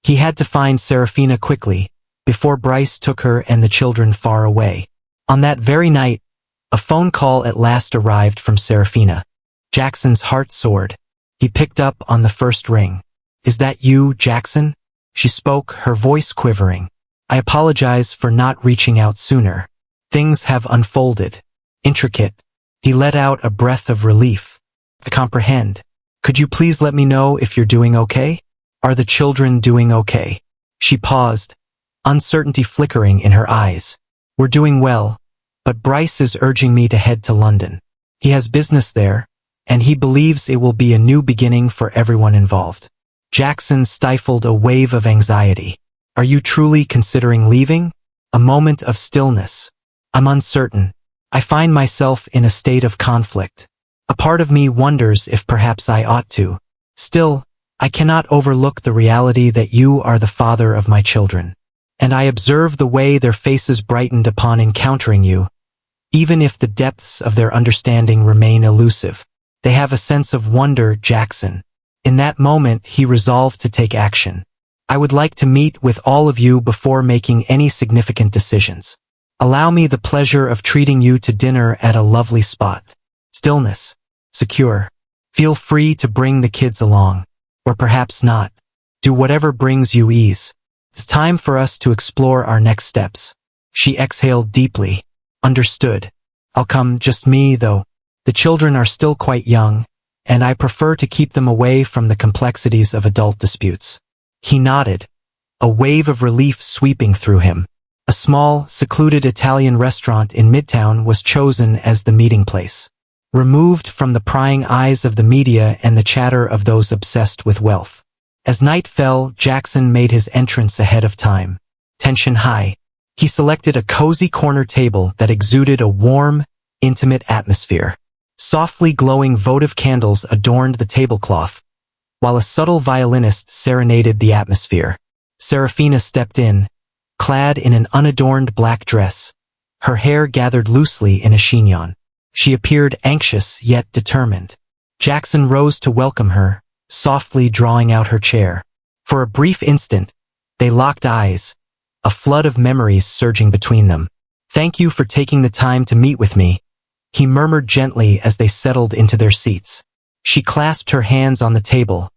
He had to find Serafina quickly, before Bryce took her and the children far away. On that very night, a phone call at last arrived from Serafina. Jackson's heart soared. He picked up on the first ring. "Is that you, Jackson?" She spoke, her voice quivering. "I apologize for not reaching out sooner. Things have unfolded. Intricate." He let out a breath of relief. "I comprehend. Could you please let me know if you're doing okay? Are the children doing okay?" She paused, uncertainty flickering in her eyes. "We're doing well, but Bryce is urging me to head to London. He has business there, and he believes it will be a new beginning for everyone involved." Jackson stifled a wave of anxiety. "Are you truly considering leaving?" A moment of stillness. "I'm uncertain. I find myself in a state of conflict. A part of me wonders if perhaps I ought to. Still, I cannot overlook the reality that you are the father of my children. And I observe the way their faces brightened upon encountering you, even if the depths of their understanding remain elusive. They have a sense of wonder, Jackson." In that moment, he resolved to take action. "I would like to meet with all of you before making any significant decisions. Allow me the pleasure of treating you to dinner at a lovely spot. Stillness. Secure. Feel free to bring the kids along. Or perhaps not. Do whatever brings you ease. It's time for us to explore our next steps." She exhaled deeply. "Understood. I'll come, just me, though. The children are still quite young, and I prefer to keep them away from the complexities of adult disputes." He nodded, a wave of relief sweeping through him. A small, secluded Italian restaurant in Midtown was chosen as the meeting place, removed from the prying eyes of the media and the chatter of those obsessed with wealth. As night fell, Jackson made his entrance ahead of time. Tension high. He selected a cozy corner table that exuded a warm, intimate atmosphere. Softly glowing votive candles adorned the tablecloth, while a subtle violinist serenaded the atmosphere. Serafina stepped in, clad in an unadorned black dress, her hair gathered loosely in a chignon. She appeared anxious yet determined. Jackson rose to welcome her, softly drawing out her chair. For a brief instant, they locked eyes, a flood of memories surging between them. "Thank you for taking the time to meet with me," he murmured gently as they settled into their seats. She clasped her hands on the table,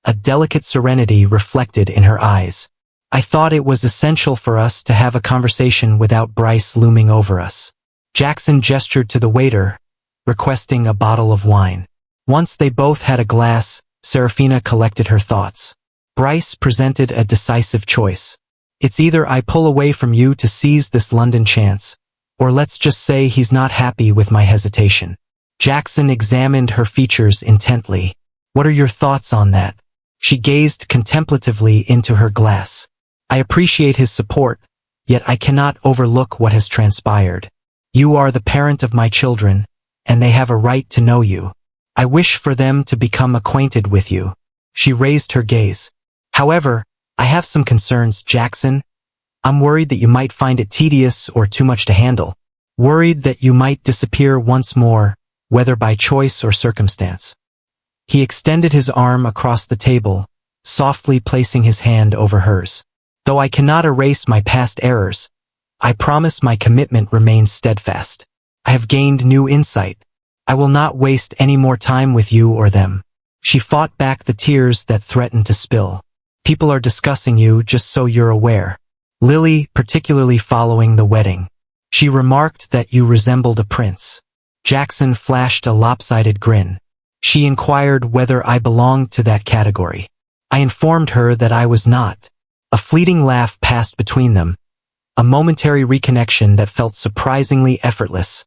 a delicate serenity reflected in her eyes. "I thought it was essential for us to have a conversation without Bryce looming over us." Jackson gestured to the waiter, requesting a bottle of wine. Once they both had a glass, Serafina collected her thoughts. Bryce presented a decisive choice. "It's either I pull away from you to seize this London chance, or let's just say he's not happy with my hesitation." Jackson examined her features intently. "What are your thoughts on that?" She gazed contemplatively into her glass. "I appreciate his support, yet I cannot overlook what has transpired. You are the parent of my children, and they have a right to know you. I wish for them to become acquainted with you." She raised her gaze. "However, I have some concerns, Jackson. I'm worried that you might find it tedious or too much to handle. Worried that you might disappear once more, whether by choice or circumstance." He extended his arm across the table, softly placing his hand over hers. "Though I cannot erase my past errors, I promise my commitment remains steadfast. I have gained new insight. I will not waste any more time with you or them." She fought back the tears that threatened to spill. "People are discussing you, just so you're aware. Lily, particularly following the wedding. She remarked that you resembled a prince." Jackson flashed a lopsided grin. "She inquired whether I belonged to that category. I informed her that I was not." A fleeting laugh passed between them, a momentary reconnection that felt surprisingly effortless,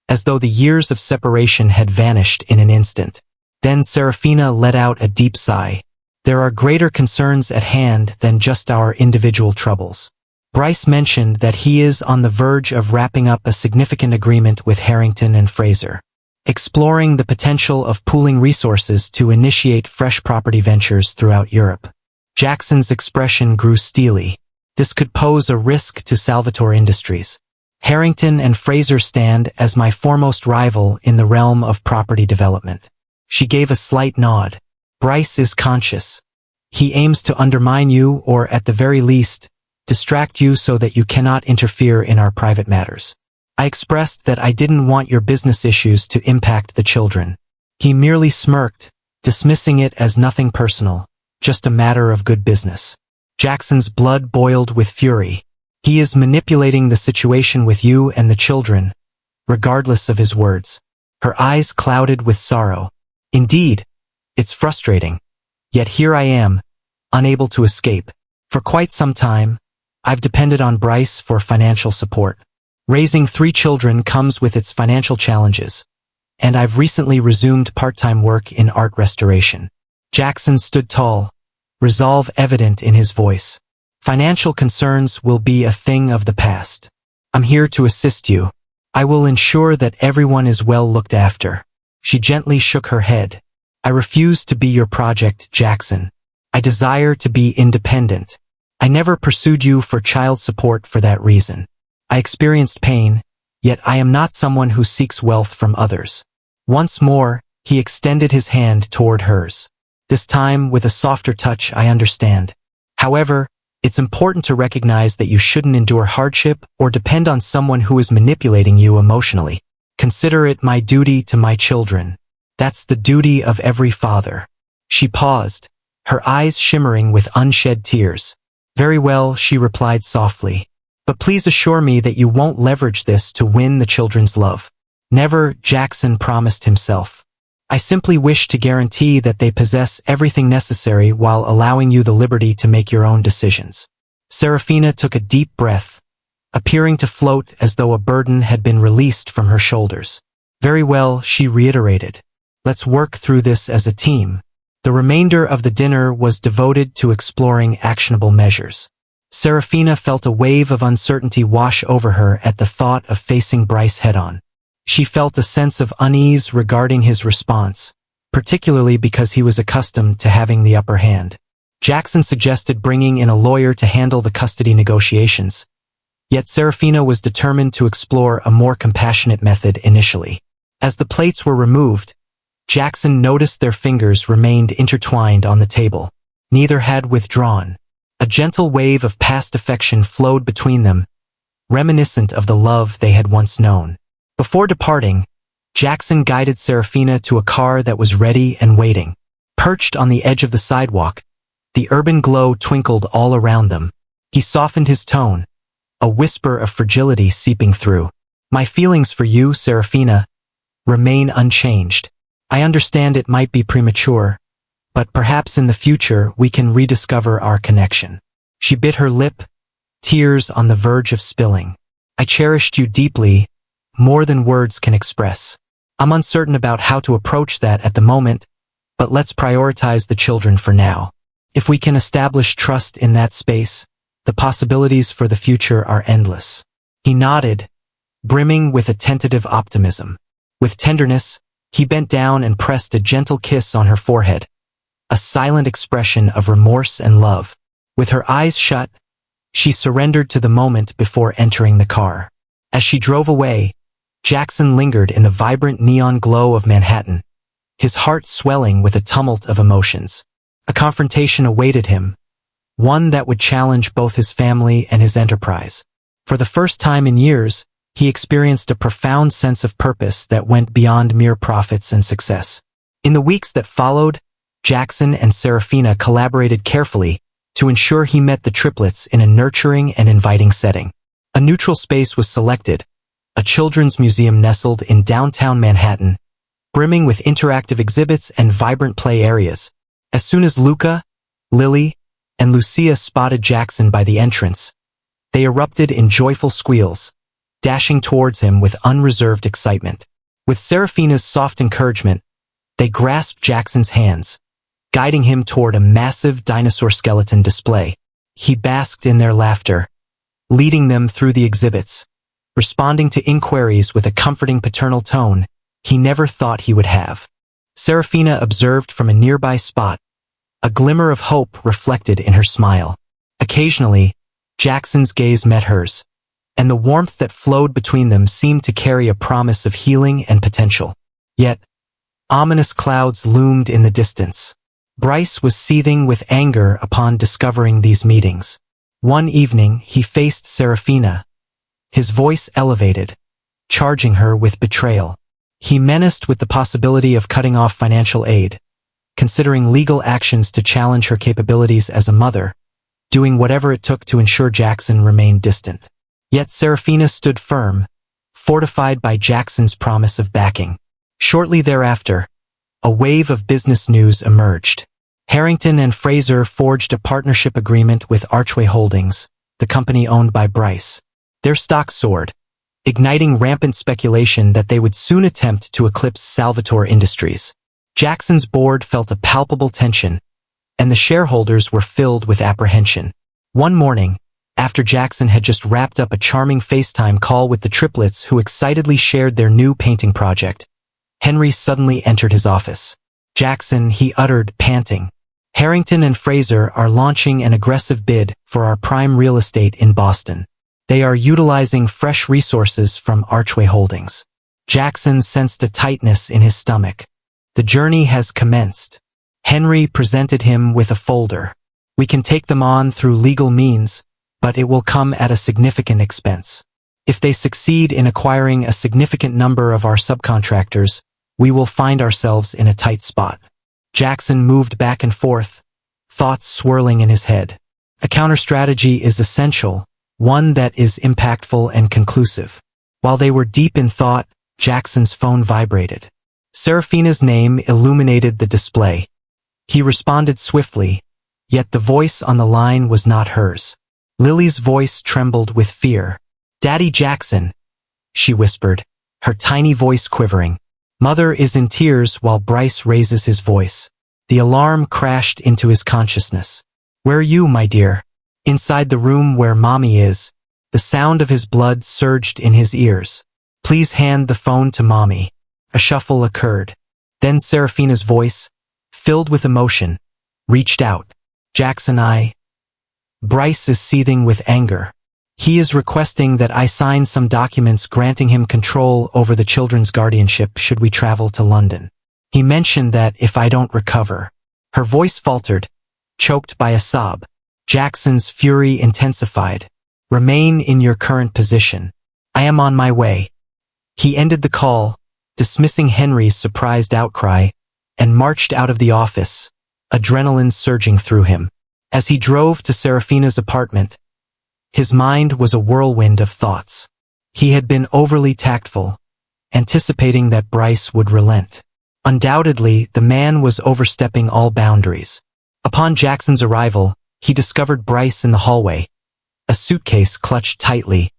as though the years of separation had vanished in an instant. Then Serafina let out a deep sigh. "There are greater concerns at hand than just our individual troubles. Bryce mentioned that he is on the verge of wrapping up a significant agreement with Harrington and Fraser, exploring the potential of pooling resources to initiate fresh property ventures throughout Europe." Jackson's expression grew steely. "This could pose a risk to Salvatore Industries. Harrington and Fraser stand as my foremost rival in the realm of property development." She gave a slight nod. "Bryce is conscious. He aims to undermine you or, at the very least, distract you so that you cannot interfere in our private matters. I expressed that I didn't want your business issues to impact the children." He merely smirked, dismissing it as nothing personal, just a matter of good business. Jackson's blood boiled with fury. He is manipulating the situation with you and the children, regardless of his words. Her eyes clouded with sorrow. "Indeed, it's frustrating. Yet here I am, unable to escape. For quite some time, I've depended on Bryce for financial support. Raising 3 children comes with its financial challenges, and I've recently resumed part-time work in art restoration." Jackson stood tall, resolve evident in his voice. "Financial concerns will be a thing of the past. I'm here to assist you. I will ensure that everyone is well looked after." She gently shook her head. "I refuse to be your project, Jackson. I desire to be independent. I never pursued you for child support for that reason. I experienced pain, yet I am not someone who seeks wealth from others." Once more, he extended his hand toward hers. "This time with a softer touch, I understand. However, it's important to recognize that you shouldn't endure hardship or depend on someone who is manipulating you emotionally. Consider it my duty to my children. That's the duty of every father." She paused, her eyes shimmering with unshed tears. "Very well," she replied softly. "But please assure me that you won't leverage this to win the children's love." "Never," Jackson promised himself. "I simply wish to guarantee that they possess everything necessary while allowing you the liberty to make your own decisions." Serafina took a deep breath, appearing to float as though a burden had been released from her shoulders. "Very well," she reiterated. "Let's work through this as a team." The remainder of the dinner was devoted to exploring actionable measures. Serafina felt a wave of uncertainty wash over her at the thought of facing Bryce head-on. She felt a sense of unease regarding his response, particularly because he was accustomed to having the upper hand. Jackson suggested bringing in a lawyer to handle the custody negotiations, yet Serafina was determined to explore a more compassionate method initially. As the plates were removed, Jackson noticed their fingers remained intertwined on the table. Neither had withdrawn. A gentle wave of past affection flowed between them, reminiscent of the love they had once known. Before departing, Jackson guided Serafina to a car that was ready and waiting. Perched on the edge of the sidewalk, the urban glow twinkled all around them. He softened his tone, a whisper of fragility seeping through. My feelings for you, Serafina, remain unchanged. I understand it might be premature, but perhaps in the future we can rediscover our connection. She bit her lip, tears on the verge of spilling. I cherished you deeply, more than words can express. I'm uncertain about how to approach that at the moment, but let's prioritize the children for now. If we can establish trust in that space, the possibilities for the future are endless. He nodded, brimming with a tentative optimism. With tenderness, he bent down and pressed a gentle kiss on her forehead, a silent expression of remorse and love. With her eyes shut, she surrendered to the moment before entering the car. As she drove away, Jackson lingered in the vibrant neon glow of Manhattan, his heart swelling with a tumult of emotions. A confrontation awaited him, one that would challenge both his family and his enterprise. For the first time in years, he experienced a profound sense of purpose that went beyond mere profits and success. In the weeks that followed, Jackson and Serafina collaborated carefully to ensure he met the triplets in a nurturing and inviting setting. A neutral space was selected, a children's museum nestled in downtown Manhattan, brimming with interactive exhibits and vibrant play areas. As soon as Luca, Lily, and Lucia spotted Jackson by the entrance, they erupted in joyful squeals, dashing towards him with unreserved excitement. With Serafina's soft encouragement, they grasped Jackson's hands, guiding him toward a massive dinosaur skeleton display. He basked in their laughter, leading them through the exhibits, responding to inquiries with a comforting paternal tone he never thought he would have. Serafina observed from a nearby spot, a glimmer of hope reflected in her smile. Occasionally, Jackson's gaze met hers, and the warmth that flowed between them seemed to carry a promise of healing and potential. Yet, ominous clouds loomed in the distance. Bryce was seething with anger upon discovering these meetings. One evening, he faced Serafina, his voice elevated, charging her with betrayal. He menaced with the possibility of cutting off financial aid, considering legal actions to challenge her capabilities as a mother, doing whatever it took to ensure Jackson remained distant. Yet Serafina stood firm, fortified by Jackson's promise of backing. Shortly thereafter, a wave of business news emerged. Harrington and Fraser forged a partnership agreement with Archway Holdings, the company owned by Bryce. Their stock soared, igniting rampant speculation that they would soon attempt to eclipse Salvatore Industries. Jackson's board felt a palpable tension, and the shareholders were filled with apprehension. One morning, after Jackson had just wrapped up a charming FaceTime call with the triplets who excitedly shared their new painting project, Henry suddenly entered his office. Jackson, he uttered, panting. Harrington and Fraser are launching an aggressive bid for our prime real estate in Boston. They are utilizing fresh resources from Archway Holdings. Jackson sensed a tightness in his stomach. The journey has commenced. Henry presented him with a folder. We can take them on through legal means, but it will come at a significant expense. If they succeed in acquiring a significant number of our subcontractors, we will find ourselves in a tight spot. Jackson moved back and forth, thoughts swirling in his head. A counter-strategy is essential, one that is impactful and conclusive. While they were deep in thought, Jackson's phone vibrated. Serafina's name illuminated the display. He responded swiftly, yet the voice on the line was not hers. Lily's voice trembled with fear. "Daddy Jackson," she whispered, her tiny voice quivering. Mother is in tears while Bryce raises his voice. The alarm crashed into his consciousness. "Where are you, my dear?" "Inside the room where Mommy is." The sound of his blood surged in his ears. Please hand the phone to Mommy. A shuffle occurred. Then Serafina's voice, filled with emotion, reached out. Jackson, Bryce is seething with anger. He is requesting that I sign some documents granting him control over the children's guardianship should we travel to London. He mentioned that if I don't recover. Her voice faltered, choked by a sob. Jackson's fury intensified. Remain in your current position. I am on my way. He ended the call, dismissing Henry's surprised outcry, and marched out of the office, adrenaline surging through him. As he drove to Serafina's apartment, his mind was a whirlwind of thoughts. He had been overly tactful, anticipating that Bryce would relent. Undoubtedly, the man was overstepping all boundaries. Upon Jackson's arrival, he discovered Bryce in the hallway, a suitcase clutched tightly,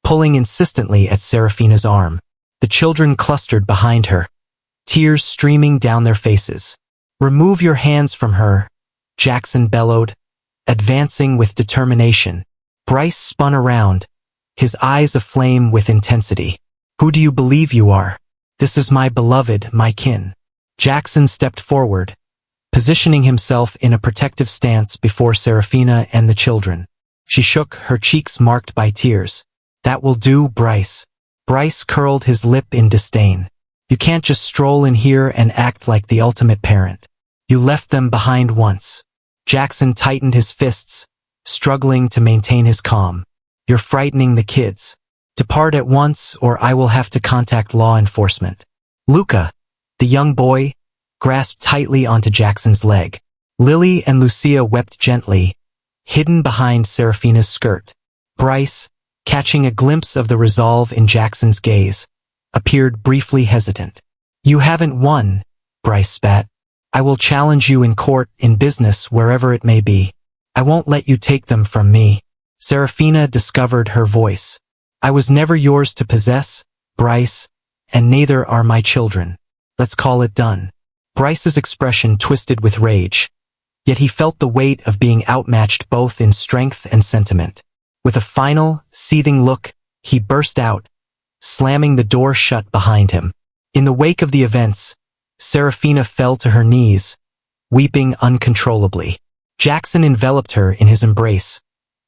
pulling insistently at Serafina's arm. The children clustered behind her, tears streaming down their faces. Remove your hands from her, Jackson bellowed, advancing with determination. Bryce spun around, his eyes aflame with intensity. Who do you believe you are? This is my beloved, my kin. Jackson stepped forward, positioning himself in a protective stance before Serafina and the children. She shook, her cheeks marked by tears. That will do, Bryce. Bryce curled his lip in disdain. You can't just stroll in here and act like the ultimate parent. You left them behind once. Jackson tightened his fists, struggling to maintain his calm. You're frightening the kids. Depart at once or I will have to contact law enforcement. Luca, the young boy, grasped tightly onto Jackson's leg. Lily and Lucia wept gently, hidden behind Serafina's skirt. Bryce, catching a glimpse of the resolve in Jackson's gaze, appeared briefly hesitant. You haven't won, Bryce spat. I will challenge you in court, in business, wherever it may be. I won't let you take them from me. Serafina discovered her voice. I was never yours to possess, Bryce, and neither are my children. Let's call it done. Bryce's expression twisted with rage, yet he felt the weight of being outmatched both in strength and sentiment. With a final, seething look, he burst out, slamming the door shut behind him. In the wake of the events, Serafina fell to her knees, weeping uncontrollably. Jackson enveloped her in his embrace,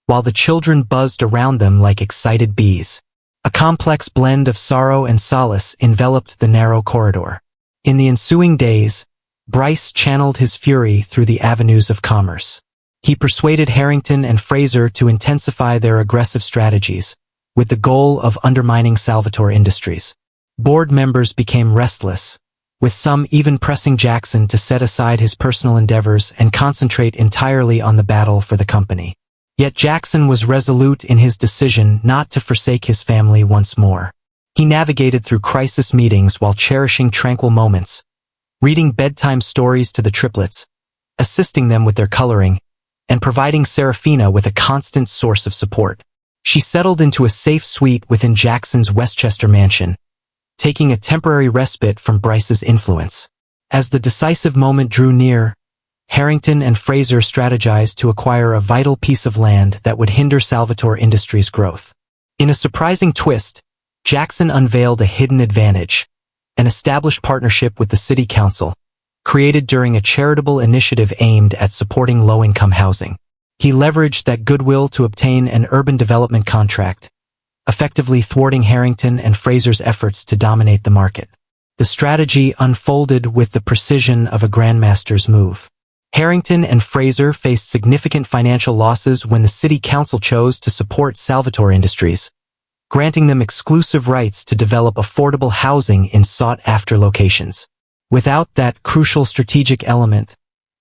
while the children buzzed around them like excited bees. A complex blend of sorrow and solace enveloped the narrow corridor. In the ensuing days, Bryce channeled his fury through the avenues of commerce. He persuaded Harrington and Fraser to intensify their aggressive strategies, with the goal of undermining Salvatore Industries. Board members became restless, with some even pressing Jackson to set aside his personal endeavors and concentrate entirely on the battle for the company. Yet Jackson was resolute in his decision not to forsake his family once more. He navigated through crisis meetings while cherishing tranquil moments, reading bedtime stories to the triplets, assisting them with their coloring, and providing Serafina with a constant source of support. She settled into a safe suite within Jackson's Westchester mansion, taking a temporary respite from Bryce's influence. As the decisive moment drew near, Harrington and Fraser strategized to acquire a vital piece of land that would hinder Salvatore Industries' growth. In a surprising twist, Jackson unveiled a hidden advantage, an established partnership with the city council, created during a charitable initiative aimed at supporting low-income housing. He leveraged that goodwill to obtain an urban development contract, effectively thwarting Harrington and Fraser's efforts to dominate the market. The strategy unfolded with the precision of a grandmaster's move. Harrington and Fraser faced significant financial losses when the city council chose to support Salvatore Industries, granting them exclusive rights to develop affordable housing in sought-after locations. Without that crucial strategic element,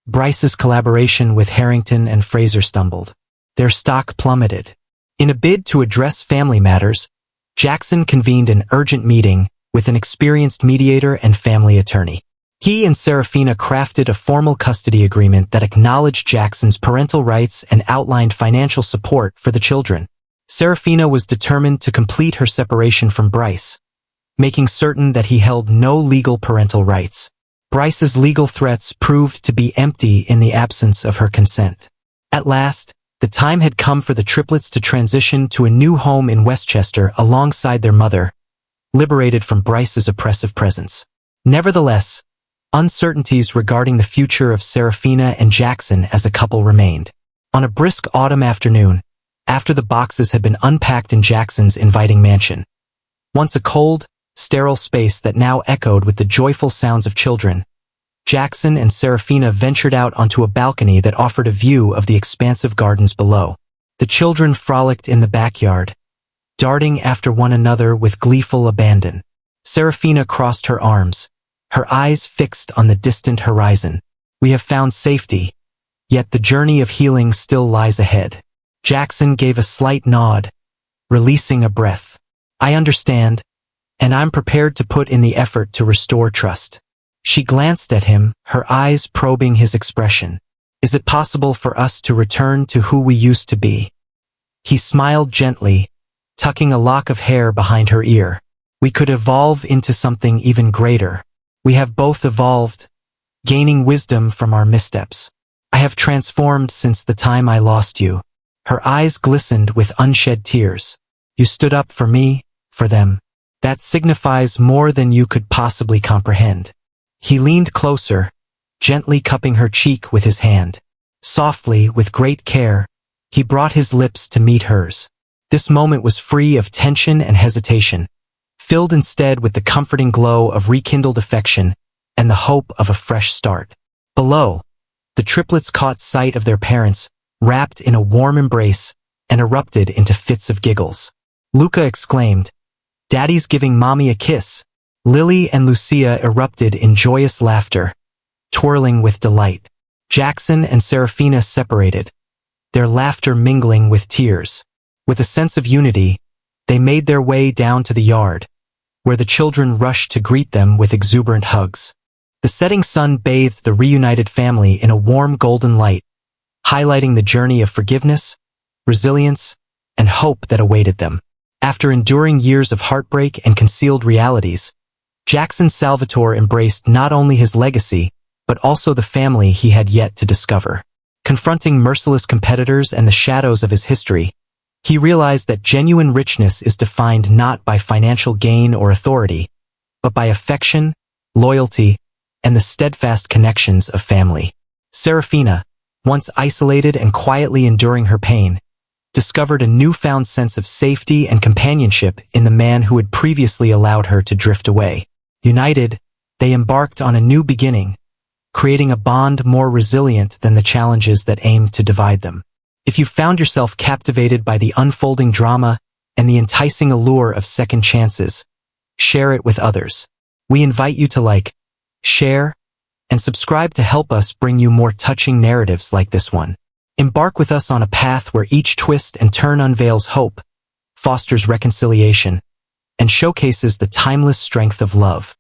Bryce's collaboration with Harrington and Fraser stumbled. Their stock plummeted. In a bid to address family matters, Jackson convened an urgent meeting with an experienced mediator and family attorney. He and Serafina crafted a formal custody agreement that acknowledged Jackson's parental rights and outlined financial support for the children. Serafina was determined to complete her separation from Bryce, making certain that he held no legal parental rights. Bryce's legal threats proved to be empty in the absence of her consent. At last, the time had come for the triplets to transition to a new home in Westchester alongside their mother, liberated from Bryce's oppressive presence. Nevertheless, uncertainties regarding the future of Serafina and Jackson as a couple remained. On a brisk autumn afternoon, after the boxes had been unpacked in Jackson's inviting mansion, once a cold, sterile space that now echoed with the joyful sounds of children, Jackson and Serafina ventured out onto a balcony that offered a view of the expansive gardens below. The children frolicked in the backyard, darting after one another with gleeful abandon. Serafina crossed her arms, her eyes fixed on the distant horizon. We have found safety, yet the journey of healing still lies ahead. Jackson gave a slight nod, releasing a breath. I understand, and I'm prepared to put in the effort to restore trust. She glanced at him, her eyes probing his expression. Is it possible for us to return to who we used to be? He smiled gently, tucking a lock of hair behind her ear. We could evolve into something even greater. We have both evolved, gaining wisdom from our missteps. I have transformed since the time I lost you. Her eyes glistened with unshed tears. You stood up for me, for them. That signifies more than you could possibly comprehend. He leaned closer, gently cupping her cheek with his hand. Softly, with great care, he brought his lips to meet hers. This moment was free of tension and hesitation, filled instead with the comforting glow of rekindled affection and the hope of a fresh start. Below, the triplets caught sight of their parents, wrapped in a warm embrace, and erupted into fits of giggles. Luca exclaimed, "Daddy's giving Mommy a kiss." Lily and Lucia erupted in joyous laughter, twirling with delight. Jackson and Serafina separated, their laughter mingling with tears. With a sense of unity, they made their way down to the yard, where the children rushed to greet them with exuberant hugs. The setting sun bathed the reunited family in a warm golden light, highlighting the journey of forgiveness, resilience, and hope that awaited them. After enduring years of heartbreak and concealed realities, Jackson Salvatore embraced not only his legacy, but also the family he had yet to discover. Confronting merciless competitors and the shadows of his history, he realized that genuine richness is defined not by financial gain or authority, but by affection, loyalty, and the steadfast connections of family. Serafina, once isolated and quietly enduring her pain, discovered a newfound sense of safety and companionship in the man who had previously allowed her to drift away. United, they embarked on a new beginning, creating a bond more resilient than the challenges that aimed to divide them. If you found yourself captivated by the unfolding drama and the enticing allure of second chances, share it with others. We invite you to like, share, and subscribe to help us bring you more touching narratives like this one. Embark with us on a path where each twist and turn unveils hope, fosters reconciliation, and showcases the timeless strength of love.